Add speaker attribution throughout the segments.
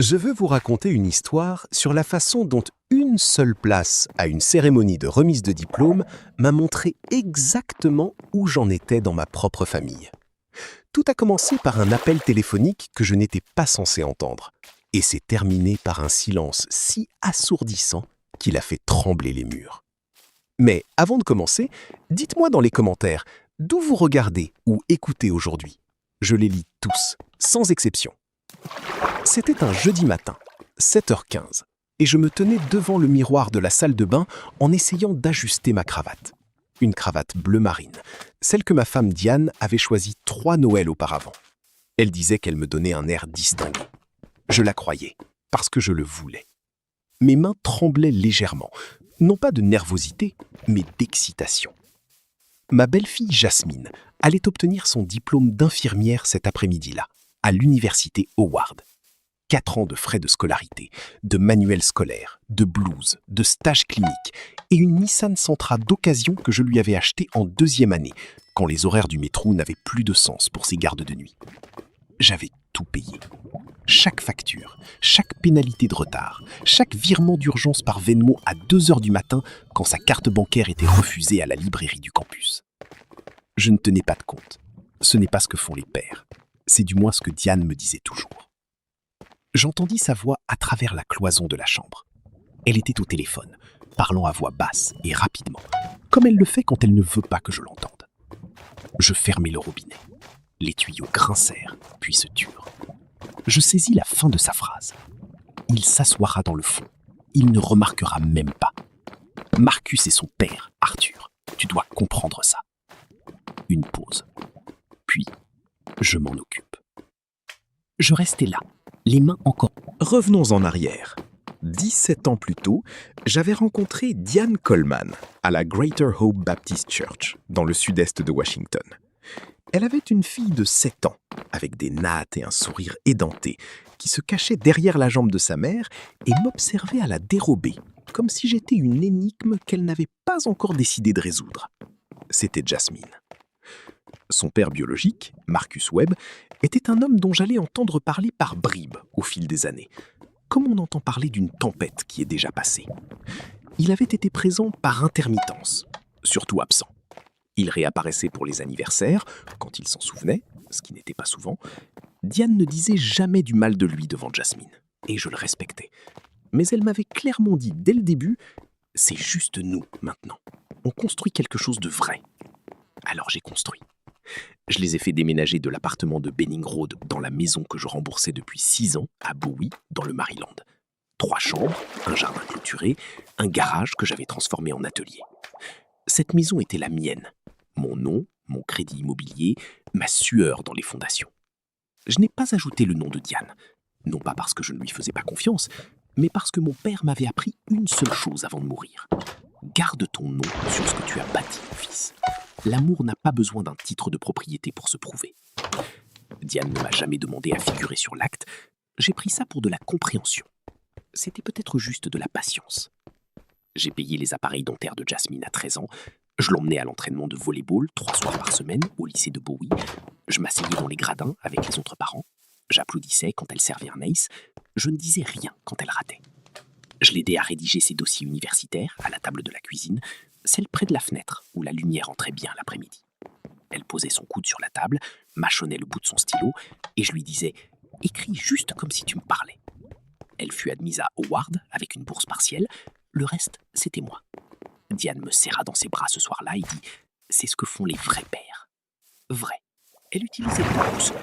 Speaker 1: Je veux vous raconter une histoire sur la façon dont une seule place à une cérémonie de remise de diplôme m'a montré exactement où j'en étais dans ma propre famille. Tout a commencé par un appel téléphonique que je n'étais pas censé entendre, et s'est terminé par un silence si assourdissant qu'il a fait trembler les murs. Mais avant de commencer, dites-moi dans les commentaires d'où vous regardez ou écoutez aujourd'hui. Je les lis tous, sans exception. C'était un jeudi matin, 7h15, et je me tenais devant le miroir de la salle de bain en essayant d'ajuster ma cravate. Une cravate bleu marine, celle que ma femme Diane avait choisie 3 Noëls auparavant. Elle disait qu'elle me donnait un air distingué. Je la croyais, parce que je le voulais. Mes mains tremblaient légèrement, non pas de nervosité, mais d'excitation. Ma belle-fille Jasmine allait obtenir son diplôme d'infirmière cet après-midi-là, à l'université Howard. 4 ans de frais de scolarité, de manuels scolaires, de blouses, de stages cliniques et une Nissan Sentra d'occasion que je lui avais achetée en 2e année, quand les horaires du métro n'avaient plus de sens pour ses gardes de nuit. J'avais tout payé. Chaque facture, chaque pénalité de retard, chaque virement d'urgence par Venmo à 2h du matin quand sa carte bancaire était refusée à la librairie du campus. Je ne tenais pas de compte. Ce n'est pas ce que font les pères. C'est du moins ce que Diane me disait toujours. J'entendis sa voix à travers la cloison de la chambre. Elle était au téléphone, parlant à voix basse et rapidement, comme elle le fait quand elle ne veut pas que je l'entende. Je fermai le robinet. Les tuyaux grincèrent, puis se turent. Je saisis la fin de sa phrase. Il s'assoira dans le fond. Il ne remarquera même pas. Marcus est son père, Arthur. Tu dois comprendre ça. Une pause. Puis, je m'en occupe. Je restais là, les mains encore.
Speaker 2: Revenons en arrière. 17 ans plus tôt, j'avais rencontré Diane Coleman à la Greater Hope Baptist Church, dans le sud-est de Washington. Elle avait une fille de 7 ans, avec des nattes et un sourire édenté, qui se cachait derrière la jambe de sa mère et m'observait à la dérobée, comme si j'étais une énigme qu'elle n'avait pas encore décidé de résoudre. C'était Jasmine. Son père biologique, Marcus Webb, était un homme dont j'allais entendre parler par bribes au fil des années, comme on entend parler d'une tempête qui est déjà passée. Il avait été présent par intermittence, surtout absent. Il réapparaissait pour les anniversaires, quand il s'en souvenait, ce qui n'était pas souvent. Diane ne disait jamais du mal de lui devant Jasmine, et je le respectais. Mais elle m'avait clairement dit dès le début, « C'est juste nous, maintenant. On construit quelque chose de vrai. » Alors j'ai construit. Je les ai fait déménager de l'appartement de Benning Road dans la maison que je remboursais depuis 6 ans, à Bowie, dans le Maryland. 3 chambres, un jardin clôturé, un garage que j'avais transformé en atelier. Cette maison était la mienne. Mon nom, mon crédit immobilier, ma sueur dans les fondations. Je n'ai pas ajouté le nom de Diane, non pas parce que je ne lui faisais pas confiance, mais parce que mon père m'avait appris une seule chose avant de mourir. Garde ton nom sur ce que tu as bâti, mon fils. L'amour n'a pas besoin d'un titre de propriété pour se prouver. Diane ne m'a jamais demandé à figurer sur l'acte. J'ai pris ça pour de la compréhension. C'était peut-être juste de la patience. J'ai payé les appareils dentaires de Jasmine à 13 ans. Je l'emmenais à l'entraînement de volley-ball 3 soirs par semaine au lycée de Bowie. Je m'asseyais dans les gradins avec les autres parents. J'applaudissais quand elle servait un ace. Je ne disais rien quand elle ratait. Je l'aidais à rédiger ses dossiers universitaires à la table de la cuisine, celle près de la fenêtre où la lumière entrait bien l'après-midi. Elle posait son coude sur la table, mâchonnait le bout de son stylo et je lui disais « Écris juste comme si tu me parlais ». Elle fut admise à Howard avec une bourse partielle. Le reste, c'était moi. Diane me serra dans ses bras ce soir-là et dit « C'est ce que font les vrais pères. » Vrai. Elle utilisait beaucoup son nom.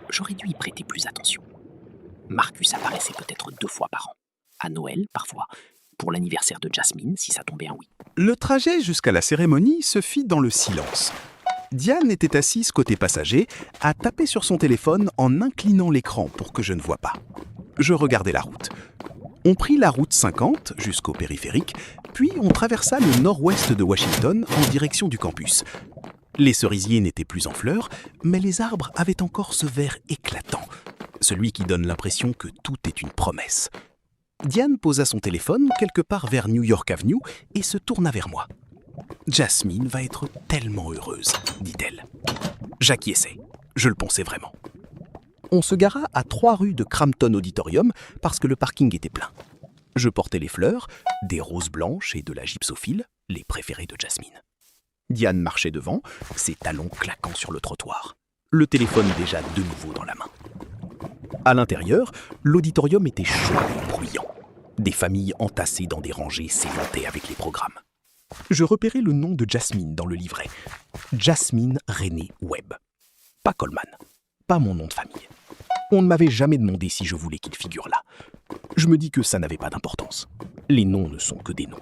Speaker 2: J'aurais dû y prêter plus attention. Marcus apparaissait peut-être 2 fois par an. À Noël, parfois. Pour l'anniversaire de Jasmine, si ça tombait un oui.
Speaker 3: Le trajet jusqu'à la cérémonie se fit dans le silence. Diane était assise côté passager, à taper sur son téléphone en inclinant l'écran pour que je ne voie pas. Je regardais la route. On prit la route 50 jusqu'au périphérique, puis on traversa le nord-ouest de Washington en direction du campus. Les cerisiers n'étaient plus en fleurs, mais les arbres avaient encore ce vert éclatant, celui qui donne l'impression que tout est une promesse. Diane posa son téléphone quelque part vers New York Avenue et se tourna vers moi. « Jasmine va être tellement heureuse, dit-elle. » J'acquiesçai. Je le pensais vraiment. On se gara à 3 rues de Crampton Auditorium parce que le parking était plein. Je portais les fleurs, des roses blanches et de la gypsophile, les préférées de Jasmine. Diane marchait devant, ses talons claquant sur le trottoir. Le téléphone déjà de nouveau dans la main. À l'intérieur, l'auditorium était chaud et bruyant. Des familles entassées dans des rangées s'éventaient avec les programmes. Je repérais le nom de Jasmine dans le livret. Jasmine Renée Webb. Pas Coleman. Pas mon nom de famille. On ne m'avait jamais demandé si je voulais qu'il figure là. Je me dis que ça n'avait pas d'importance. Les noms ne sont que des noms.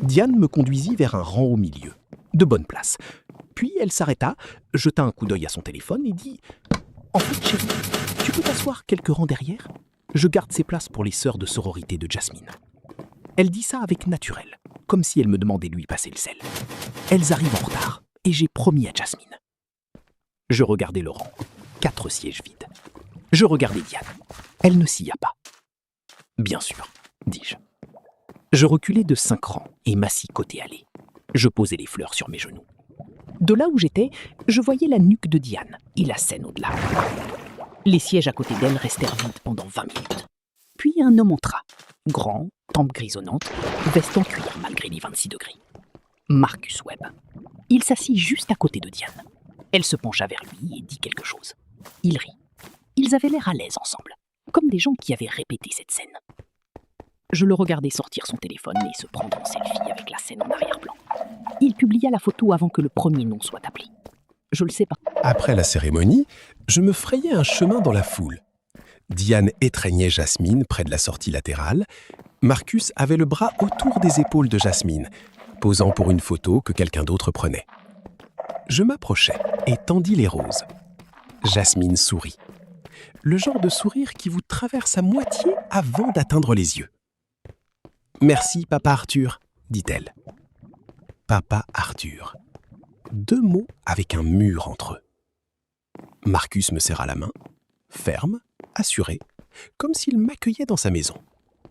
Speaker 3: Diane me conduisit vers un rang au milieu, de bonne place. Puis elle s'arrêta, jeta un coup d'œil à son téléphone et dit « En fait, chérie, tu peux t'asseoir quelques rangs derrière ? Je garde ces places pour les sœurs de sororité de Jasmine. » Elle dit ça avec naturel, comme si elle me demandait de lui passer le sel. Elles arrivent en retard, et j'ai promis à Jasmine. Je regardais le rang, 4 sièges vides. Je regardais Diane. Elle ne s'y a pas. Bien sûr, dis-je. Je reculais de 5 rangs et m'assis côté allée. Je posais les fleurs sur mes genoux. De là où j'étais, je voyais la nuque de Diane et la scène au-delà. Les sièges à côté d'elle restèrent vides pendant 20 minutes. Puis un homme entra, grand, tempe grisonnante, veste en cuir malgré les 26 degrés. Marcus Webb. Il s'assit juste à côté de Diane. Elle se pencha vers lui et dit quelque chose. Il rit. Ils avaient l'air à l'aise ensemble, comme des gens qui avaient répété cette scène. Je le regardais sortir son téléphone et se prendre en selfie avec la scène en arrière-plan. Il publia la photo avant que le premier nom soit appelé. Je le sais pas.
Speaker 1: Après la cérémonie, je me frayais un chemin dans la foule. Diane étreignait Jasmine près de la sortie latérale. Marcus avait le bras autour des épaules de Jasmine, posant pour une photo que quelqu'un d'autre prenait. Je m'approchai et tendis les roses. Jasmine sourit. Le genre de sourire qui vous traverse à moitié avant d'atteindre les yeux. « Merci, papa Arthur », dit-elle. Papa Arthur. 2 mots avec un mur entre eux. Marcus me serra la main, ferme, assuré, comme s'il m'accueillait dans sa maison.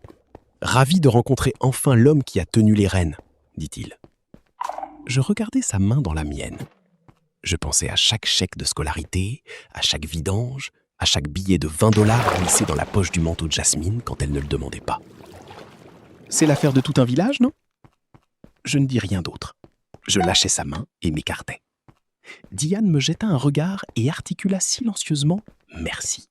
Speaker 1: « Ravi de rencontrer enfin l'homme qui a tenu les rênes », dit-il. Je regardais sa main dans la mienne. Je pensais à chaque chèque de scolarité, à chaque vidange, à chaque billet de $20 glissé dans la poche du manteau de Jasmine quand elle ne le demandait pas. C'est l'affaire de tout un village, non ? Je ne dis rien d'autre. Je lâchai sa main et m'écartai. Diane me jeta un regard et articula silencieusement « merci ».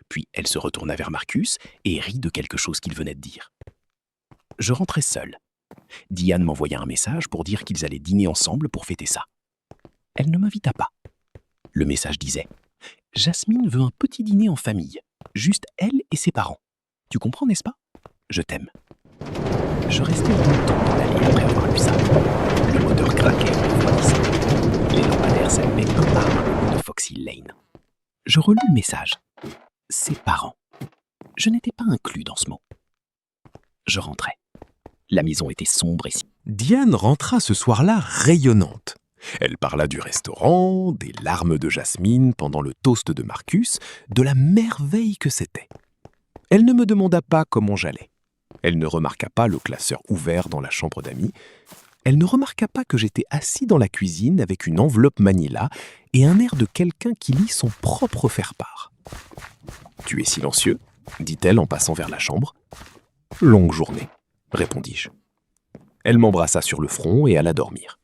Speaker 1: Puis elle se retourna vers Marcus et rit de quelque chose qu'il venait de dire. Je rentrai seul. Diane m'envoya un message pour dire qu'ils allaient dîner ensemble pour fêter ça. Elle ne m'invita pas. Le message disait « Jasmine veut un petit dîner en famille, juste elle et ses parents. Tu comprends, n'est-ce pas ? Je t'aime. » Je restais longtemps dans l'allée après avoir lu ça. Le moteur craquait en refroidissant. Les lampadaires s'allumaient un par un le long de Foxy Lane. Je relus le message. Ses parents. Je n'étais pas inclus dans ce mot. Je rentrais. La maison était sombre et si...
Speaker 2: Diane rentra ce soir-là rayonnante. Elle parla du restaurant, des larmes de Jasmine pendant le toast de Marcus, de la merveille que c'était. Elle ne me demanda pas comment j'allais. Elle ne remarqua pas le classeur ouvert dans la chambre d'amis. Elle ne remarqua pas que j'étais assis dans la cuisine avec une enveloppe Manila et un air de quelqu'un qui lit son propre faire-part. « Tu es silencieux ?» dit-elle en passant vers la chambre. « Longue journée », répondis-je. Elle m'embrassa sur le front et alla dormir.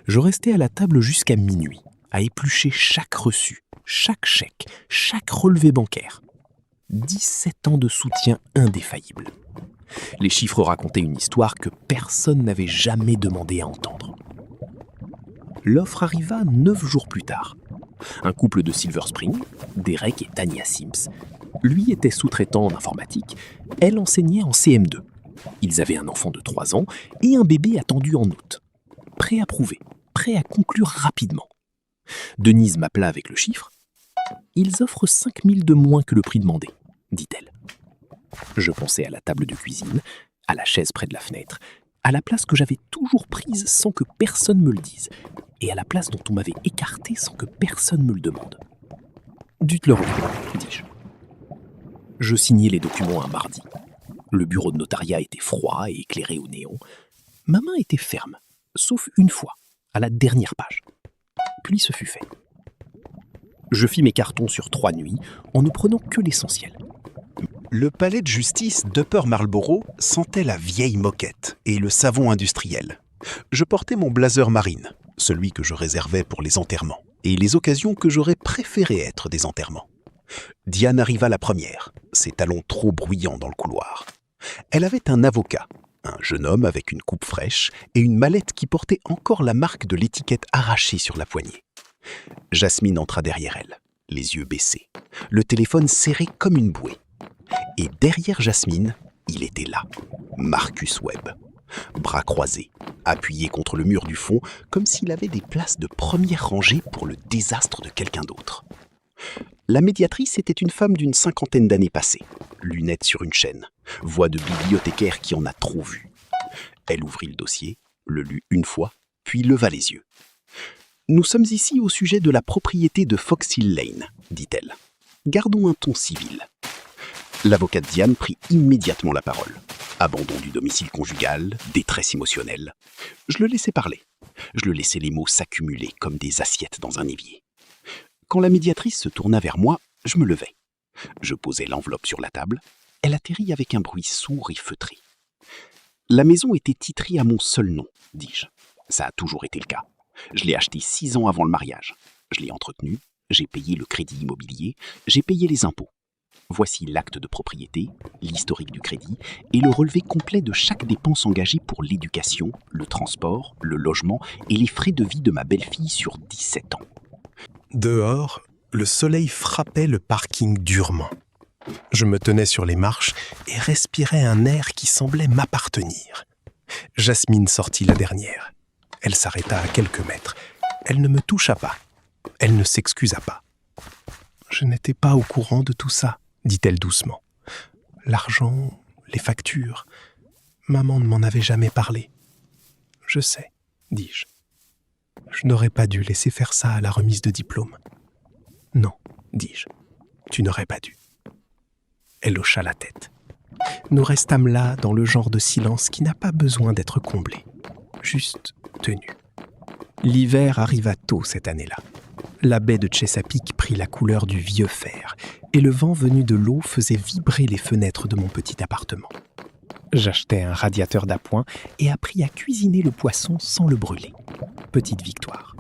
Speaker 2: Je restai à la table jusqu'à minuit, à éplucher chaque reçu, chaque chèque, chaque relevé bancaire. 17 ans de soutien indéfaillible. Les chiffres racontaient une histoire que personne n'avait jamais demandé à entendre. L'offre arriva 9 jours plus tard. Un couple de Silver Spring, Derek et Tanya Sims. Lui était sous-traitant en informatique, elle enseignait en CM2. Ils avaient un enfant de 3 ans et un bébé attendu en août. Prêt à prouver, prêt à conclure rapidement. Denise m'appela avec le chiffre. « Ils offrent 5 000 de moins que le prix demandé », dit-elle. Je pensais à la table de cuisine, à la chaise près de la fenêtre, à la place que j'avais toujours prise sans que personne me le dise, et à la place dont on m'avait écarté sans que personne me le demande. « Dites-le moi », dis-je. Je signai les documents un mardi. Le bureau de notariat était froid et éclairé au néon. Ma main était ferme, sauf une fois, à la dernière page. Puis ce fut fait.
Speaker 1: Je fis mes cartons sur 3 nuits, en ne prenant que l'essentiel.
Speaker 3: Le palais de justice d'Upper Marlborough sentait la vieille moquette et le savon industriel. Je portais mon blazer marine, celui que je réservais pour les enterrements, et les occasions que j'aurais préféré être des enterrements. Diane arriva la première, ses talons trop bruyants dans le couloir. Elle avait un avocat, un jeune homme avec une coupe fraîche et une mallette qui portait encore la marque de l'étiquette arrachée sur la poignée. Jasmine entra derrière elle, les yeux baissés, le téléphone serré comme une bouée. Et derrière Jasmine, il était là, Marcus Webb, bras croisés, appuyé contre le mur du fond, comme s'il avait des places de première rangée pour le désastre de quelqu'un d'autre. La médiatrice était une femme d'une 50aine d'années passées, lunettes sur une chaîne, voix de bibliothécaire qui en a trop vu. Elle ouvrit le dossier, le lut une fois, puis leva les yeux. « Nous sommes ici au sujet de la propriété de Fox Hill Lane, dit-elle. Gardons un ton civil. » L'avocate Diane prit immédiatement la parole. Abandon du domicile conjugal, détresse émotionnelle. Je le laissais parler. Je le laissais les mots s'accumuler comme des assiettes dans un évier. Quand la médiatrice se tourna vers moi, je me levai. Je posai l'enveloppe sur la table. Elle atterrit avec un bruit sourd et feutré. La maison était titrée à mon seul nom, dis-je. Ça a toujours été le cas. Je l'ai achetée 6 ans avant le mariage. Je l'ai entretenue, j'ai payé le crédit immobilier, j'ai payé les impôts. Voici l'acte de propriété, l'historique du crédit et le relevé complet de chaque dépense engagée pour l'éducation, le transport, le logement et les frais de vie de ma belle-fille sur 17 ans.
Speaker 4: Dehors, le soleil frappait le parking durement. Je me tenais sur les marches et respirais un air qui semblait m'appartenir. Jasmine sortit la dernière. Elle s'arrêta à quelques mètres. Elle ne me toucha pas. Elle ne s'excusa pas. « Je n'étais pas au courant de tout ça, » dit-elle doucement. « L'argent, les factures, maman ne m'en avait jamais parlé. »« Je sais, » dis-je. « Je n'aurais pas dû laisser faire ça à la remise de diplôme. »« Non, » dis-je, « tu n'aurais pas dû. » Elle hocha la tête. Nous restâmes là dans le genre de silence qui n'a pas besoin d'être comblé, juste tenu. L'hiver arriva tôt cette année-là. La baie de Chesapeake prit la couleur du vieux fer et le vent venu de l'eau faisait vibrer les fenêtres de mon petit appartement. J'achetai un radiateur d'appoint et appris à cuisiner le poisson sans le brûler. Petite victoire.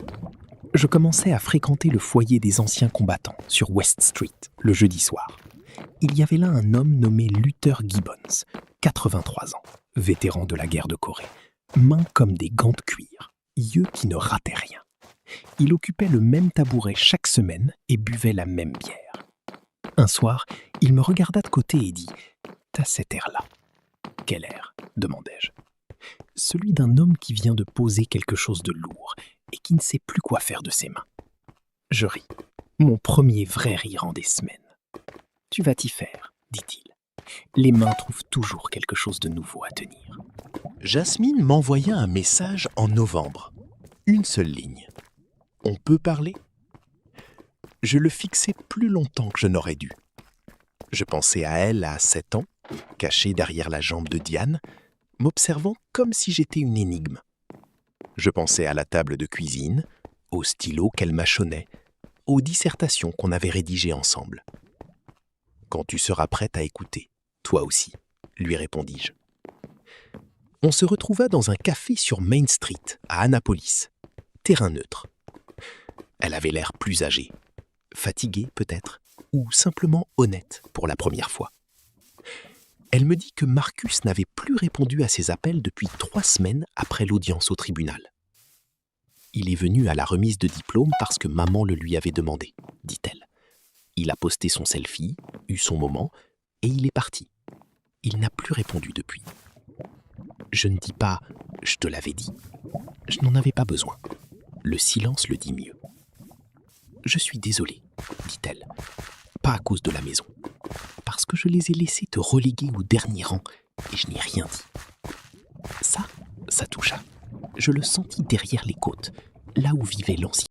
Speaker 4: Je commençais à fréquenter le foyer des anciens combattants sur West Street le jeudi soir. Il y avait là un homme nommé Luther Gibbons, 83 ans, vétéran de la guerre de Corée, mains comme des gants de cuir, yeux qui ne rataient rien. Il occupait le même tabouret chaque semaine et buvait la même bière. Un soir, il me regarda de côté et dit « T'as cet air-là. » « Quel air ?» demandai-je. « Celui d'un homme qui vient de poser quelque chose de lourd et qui ne sait plus quoi faire de ses mains. » Je ris. Mon premier vrai rire en des semaines. « Tu vas t'y faire, » dit-il. « Les mains trouvent toujours quelque chose de nouveau à tenir. »
Speaker 1: Jasmine m'envoya un message en novembre. Une seule ligne. « On peut parler ?» Je le fixai plus longtemps que je n'aurais dû. Je pensais à elle à 7 ans, cachée derrière la jambe de Diane, m'observant comme si j'étais une énigme. Je pensais à la table de cuisine, au stylo qu'elle mâchonnait, aux dissertations qu'on avait rédigées ensemble. « Quand tu seras prête à écouter, toi aussi, » lui répondis-je. On se retrouva dans un café sur Main Street, à Annapolis, terrain neutre. Elle avait l'air plus âgée, fatiguée peut-être, ou simplement honnête pour la première fois. Elle me dit que Marcus n'avait plus répondu à ses appels depuis 3 semaines après l'audience au tribunal. Il est venu à la remise de diplôme parce que maman le lui avait demandé, dit-elle. Il a posté son selfie, eu son moment, et il est parti. Il n'a plus répondu depuis. Je ne dis pas « je te l'avais dit ». Je n'en avais pas besoin. Le silence le dit mieux. « Je suis désolée, dit-elle. Pas à cause de la maison. Parce que je les ai laissés te reléguer au dernier rang et je n'ai rien dit. » Ça toucha. Je le sentis derrière les côtes, là où vivait l'ancien.